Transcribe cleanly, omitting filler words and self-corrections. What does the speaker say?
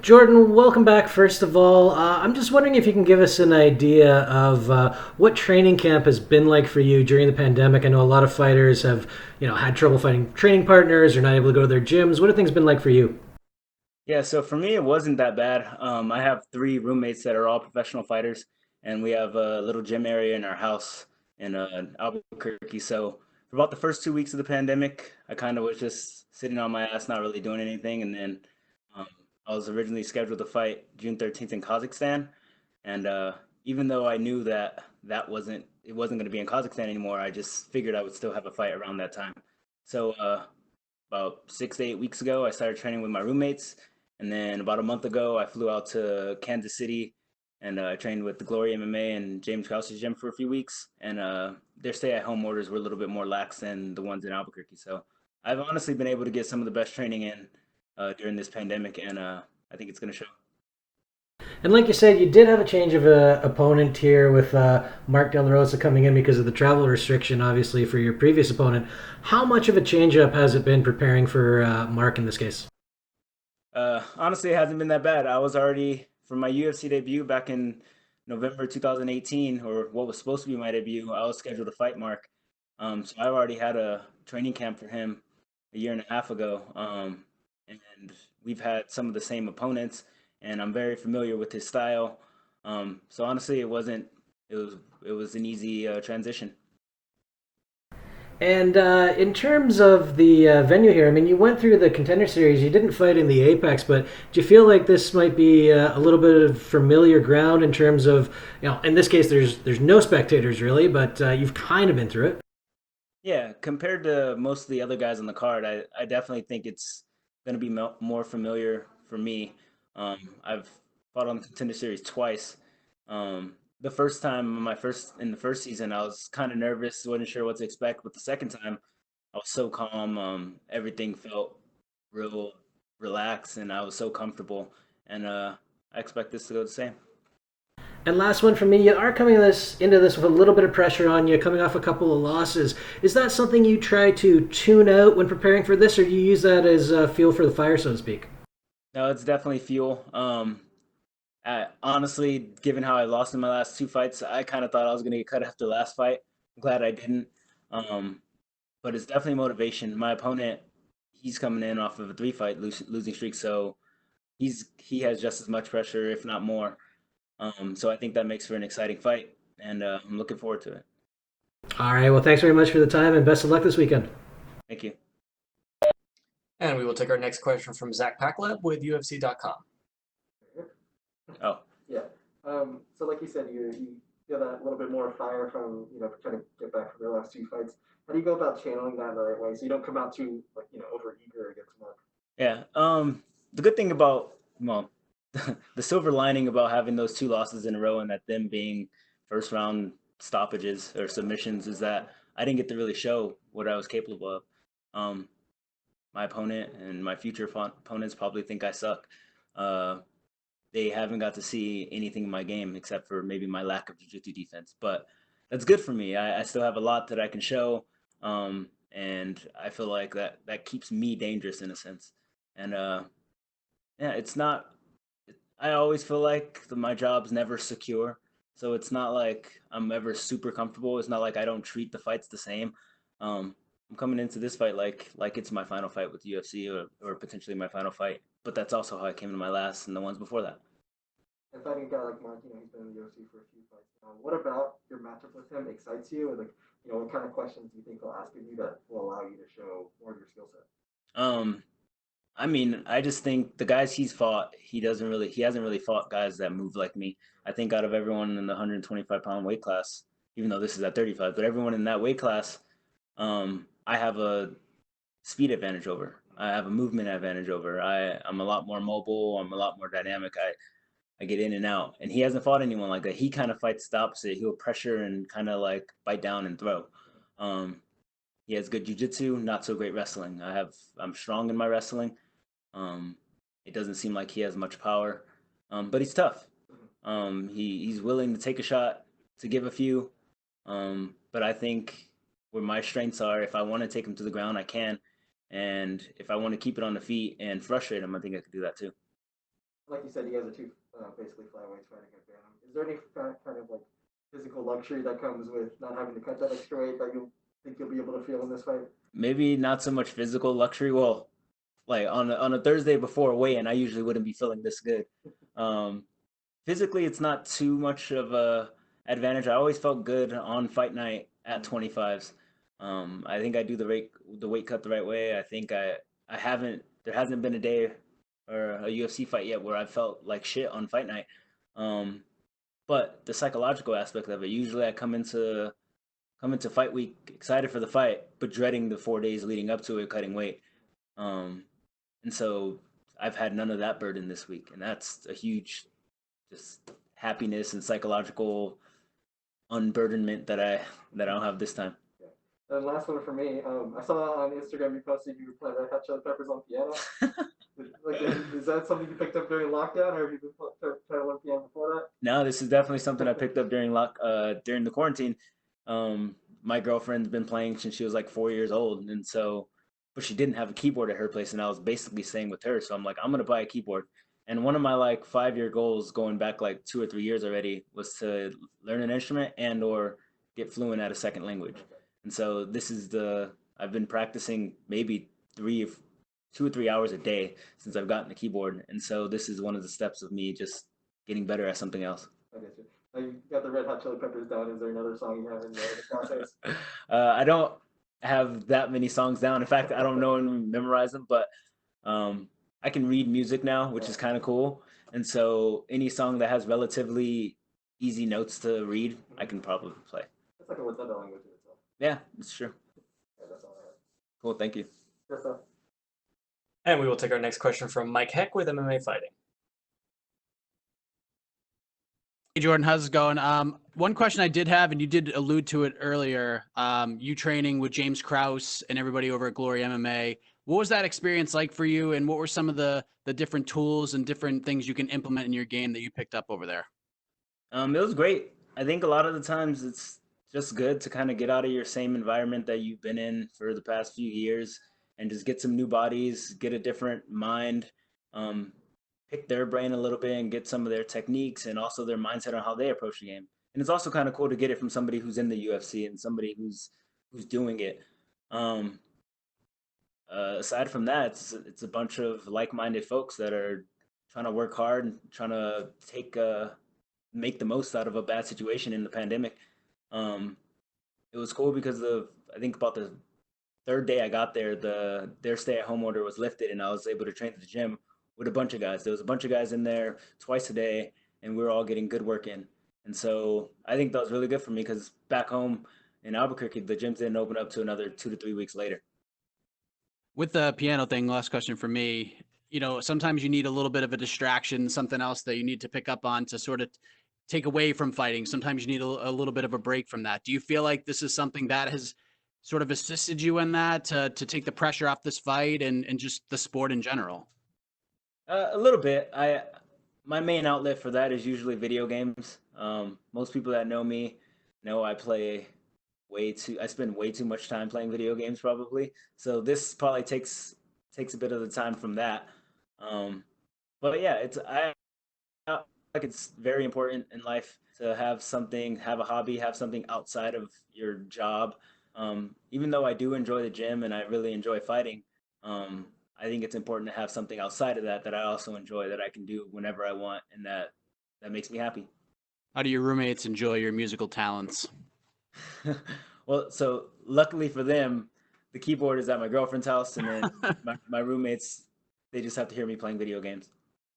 Jordan, welcome back. First of all, I'm just wondering if you can give us an idea of what training camp has been like for you during the pandemic. I know a lot of fighters have, had trouble finding training partners or not able to go to their gyms. What have things been like for you? Yeah, so for me, it wasn't that bad. I have three roommates that are all professional fighters, and we have a little gym area in our house in Albuquerque. So for about the first 2 weeks of the pandemic, I kind of was just sitting on my ass, not really doing anything. And then um, I was originally scheduled to fight June 13th in Kazakhstan, and even though I knew that it wasn't going to be in Kazakhstan anymore, I just figured I would still have a fight around that time. So about 6 to 8 weeks ago, I started training with my roommates. And then about a month ago, I flew out to Kansas City and I trained with the Glory MMA and James Krause's gym for a few weeks. And their stay-at-home orders were a little bit more lax than the ones in Albuquerque. So I've honestly been able to get some of the best training in during this pandemic, and I think it's going to show. And like you said, you did have a change of opponent here with Mark De La Rosa coming in because of the travel restriction, obviously, for your previous opponent. How much of a change up has it been preparing for Mark in this case? Honestly, it hasn't been that bad. I was already from my UFC debut back in November 2018, or what was supposed to be my debut. I was scheduled to fight Mark, so I already had a training camp for him a year and a half ago, and we've had some of the same opponents, and I'm very familiar with his style. So honestly, it wasn't. It was it was an easy transition. And in terms of the venue here, I mean, you went through the Contender Series. You didn't fight in the Apex, but do you feel like this might be a little bit of familiar ground in terms of, in this case, there's no spectators really, but you've kind of been through it. Yeah, compared to most of the other guys on the card, I definitely think it's going to be more familiar for me. I've fought on the Contender Series twice. The first time, in the first season, I was kind of nervous, wasn't sure what to expect. But the second time, I was so calm. Everything felt real relaxed, and I was so comfortable. And I expect this to go the same. And last one for me, you are coming into this with a little bit of pressure on you, coming off a couple of losses. Is that something you try to tune out when preparing for this, or do you use that as fuel for the fire, so to speak? No, it's definitely fuel. Honestly, given how I lost in my last two fights, I kind of thought I was going to get cut after the last fight. I'm glad I didn't. Um, but it's definitely motivation. My opponent, he's coming in off of a three-fight losing streak, so he has just as much pressure, if not more. So I think that makes for an exciting fight, and I'm looking forward to it. All right. Well, thanks very much for the time, and best of luck this weekend. Thank you. And we will take our next question from Zach Packleb with UFC.com. Oh, Yeah. So like you said, you feel that little bit more fire from trying to get back from your last two fights. How do you go about channeling that in the right way so you don't come out too like over eager against Mark? yeah. The good thing about well, the silver lining about having those two losses in a row and that them being first round stoppages or submissions is that I didn't get to really show what I was capable of. Um, my opponent and my future opponents probably think I suck. Uh, they haven't got to see anything in my game except for maybe my lack of jiu-jitsu defense, but that's good for me. I still have a lot that I can show, and I feel like that keeps me dangerous in a sense. And yeah, it's not. I always feel like my job's never secure, so it's not like I'm ever super comfortable. It's not like I don't treat the fights the same. I'm coming into this fight like it's my final fight with the UFC or potentially my final fight. But that's also how I came to my last and the ones before that. And fighting a guy like Mark, he's been in the UFC for a few fights now. What about your matchup with him excites you? And like, what kind of questions do you think he'll ask of you that will allow you to show more of your skill set? Um, I mean, I just think the guys he's fought, he hasn't really fought guys that move like me. I think out of everyone in the 125-pound weight class, even though this is at 35, but everyone in that weight class, I have a speed advantage over. I have a movement advantage over. I'm a lot more mobile. I'm a lot more dynamic. I get in and out, and he hasn't fought anyone like that. He kind of fights the opposite. He'll pressure and kind of like bite down and throw. Um, he has good jujitsu, not so great wrestling. I'm strong in my wrestling. Um, it doesn't seem like he has much power, but he's tough. He's willing to take a shot, to give a few. But I think where my strengths are, if I want to take him to the ground, I can. And if I want to keep it on the feet and frustrate him, I think I could do that too. like you said, you guys are two basically flyweights fighting at bantam. Is there any kind of like physical luxury that comes with not having to cut that extra weight that you think you'll be able to feel in this fight? Maybe not so much physical luxury. Well, like on a Thursday before weigh-in, I usually wouldn't be feeling this good. Um, Physically, it's not too much of a advantage. I always felt good on fight night at 25s. I think I do the weight cut the right way. I think I haven't there hasn't been a day or a UFC fight yet where I felt like shit on fight night. Um, but the psychological aspect of it, usually I come into fight week excited for the fight, but dreading the 4 days leading up to it, cutting weight. Um, and so I've had none of that burden this week, and that's a huge just happiness and psychological unburdenment that I don't have this time. And last one for me, I saw on Instagram you posted you were playing Red Hot Chili Peppers on piano. Like, is that something you picked up during lockdown, or have you been playing on piano before that? No, this is definitely something I picked up during the quarantine. My girlfriend's been playing since she was like 4 years old, and so but she didn't have a keyboard at her place, and I was basically staying with her. So I'm like, I'm gonna buy a keyboard. And one of my like 5 year goals going back like 2 or 3 years already was to learn an instrument and or get fluent at a second language. And so this is I've been practicing maybe 2 or 3 hours a day since I've gotten the keyboard. And so this is one of the steps of me just getting better at something else. I get you. You got the Red Hot Chili Peppers down. Is there another song you have in the process? I don't have that many songs down. In fact, I don't know and memorize them, but I can read music now, which is kind of cool. And so any song that has relatively easy notes to read, I can probably play. It's like a what's that language in itself. Yeah, it's true. Yeah, that's all I have. Cool, thank you. Good stuff. And we will take our next question from Mike Heck with MMA Fighting. Hey Jordan, how's it going? One question I did have, and you did allude to it earlier, you training with James Krause and everybody over at Glory MMA. What was that experience like for you, and what were some of the different tools and different things you can implement in your game that you picked up over there? It was great. I think a lot of the times it's just good to kind of get out of your same environment that you've been in for the past few years and just get some new bodies, get a different mind, pick their brain a little bit and get some of their techniques and also their mindset on how they approach the game. And it's also kind of cool to get it from somebody who's in the UFC and somebody who's doing it. Aside from that, it's a bunch of like-minded folks that are trying to work hard and trying to make the most out of a bad situation in the pandemic. It was cool because I think about the third day I got there, their stay-at-home order was lifted, and I was able to train at the gym with a bunch of guys. There was a bunch of guys in there twice a day, and we were all getting good work in. And so I think that was really good for me because back home in Albuquerque, the gyms didn't open up to another 2 to 3 weeks later. With the piano thing, last question for me. You know, sometimes you need a little bit of a distraction, something else that you need to pick up on to sort of take away from fighting. Sometimes you need a little bit of a break from that. Do you feel like this is something that has sort of assisted you in that to take the pressure off this fight and just the sport in general? A little bit. My main outlet for that is usually video games. Most people that know me know I spend way too much time playing video games probably. So this probably takes a bit of the time from that. But yeah, I like it's very important in life to have a hobby, have something outside of your job. Even though I do enjoy the gym and I really enjoy fighting, I think it's important to have something outside of that I also enjoy that I can do whenever I want and that makes me happy. How do your roommates enjoy your musical talents? Well, so luckily for them, the keyboard is at my girlfriend's house, and then my roommates, they just have to hear me playing video games.